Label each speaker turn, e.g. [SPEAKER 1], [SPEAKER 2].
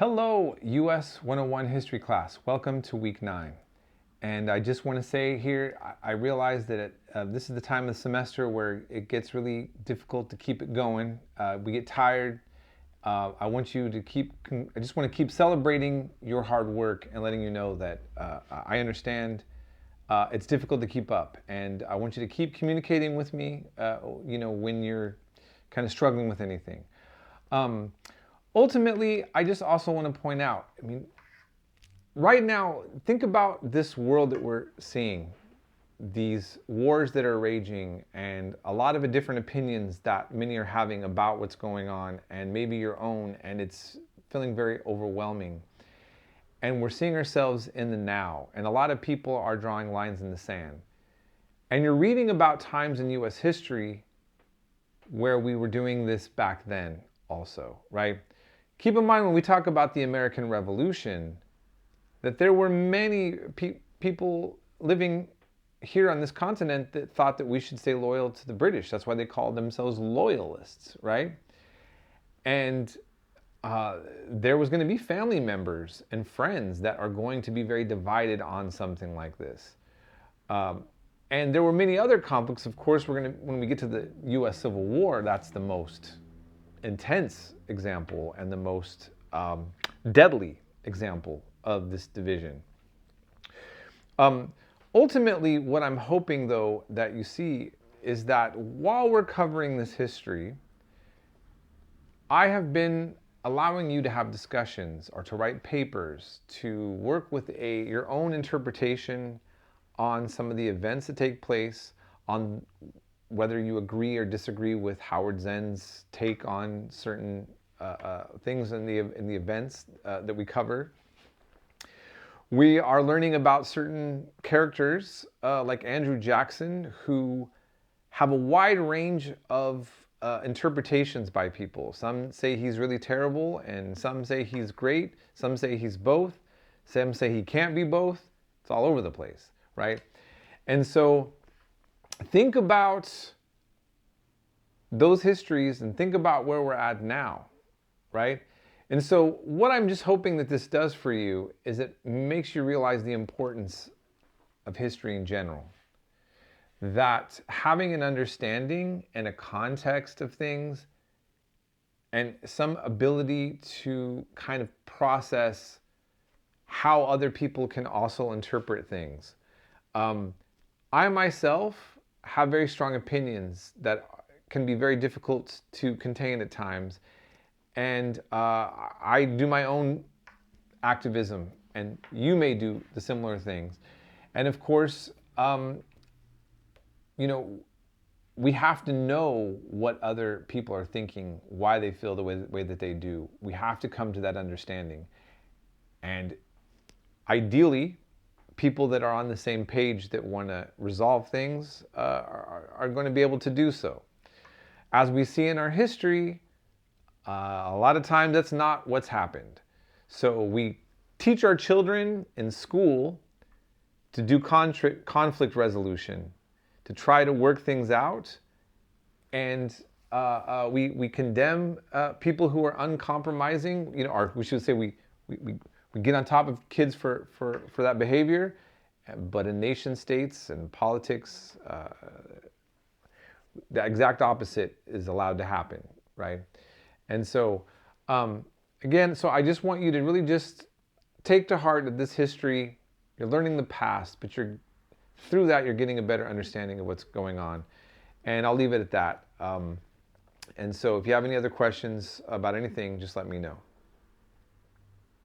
[SPEAKER 1] Hello, US 101 history class. Welcome to week 9. And I just want to say here, I realize that this is the time of the semester where it gets really difficult to keep it going. We get tired. I want you to I just want to keep celebrating your hard work and letting you know that I understand it's difficult to keep up. And I want you to keep communicating with me, when you're kind of struggling with anything. Ultimately, I just also want to point out, right now, think about this world that we're seeing, these wars that are raging, and a lot of different opinions that many are having about what's going on, and maybe your own, and it's feeling very overwhelming. And we're seeing ourselves in the now, and a lot of people are drawing lines in the sand. And you're reading about times in U.S. history where we were doing this back then also, right? Keep in mind when we talk about the American Revolution, that there were many people living here on this continent that thought that we should stay loyal to the British. That's why they called themselves loyalists, right? And there was going to be family members and friends that are going to be very divided on something like this. And there were many other conflicts. Of course, when we get to the U.S. Civil War, that's the most intense example and the most deadly example of this division. Ultimately, what I'm hoping, though, that you see is that while we're covering this history, I have been allowing you to have discussions or to write papers, to work with your own interpretation on some of the events that take place, on whether you agree or disagree with Howard Zinn's take on certain things in the events that we cover. We are learning about certain characters like Andrew Jackson, who have a wide range of interpretations by people. Some say he's really terrible, and some say he's great. Some say he's both. Some say he can't be both. It's all over the place, right? And so think about those histories and think about where we're at now, right? And so what I'm just hoping that this does for you is it makes you realize the importance of history in general. That having an understanding and a context of things and some ability to kind of process how other people can also interpret things. I myself have very strong opinions that can be very difficult to contain at times. And I do my own activism, and you may do the similar things. And of course, we have to know what other people are thinking, why they feel the way that they do. We have to come to that understanding. And ideally, people that are on the same page that want to resolve things are going to be able to do so. As we see in our history, a lot of times that's not what's happened. So we teach our children in school to do conflict resolution, to try to work things out, and we condemn people who are uncompromising. Or we should say we get on top of kids for that behavior. But in nation states and politics, the exact opposite is allowed to happen, right? And so, again, I just want you to really just take to heart that this history, you're learning the past, but through that, you're getting a better understanding of what's going on. And I'll leave it at that. And so if you have any other questions about anything, just let me know.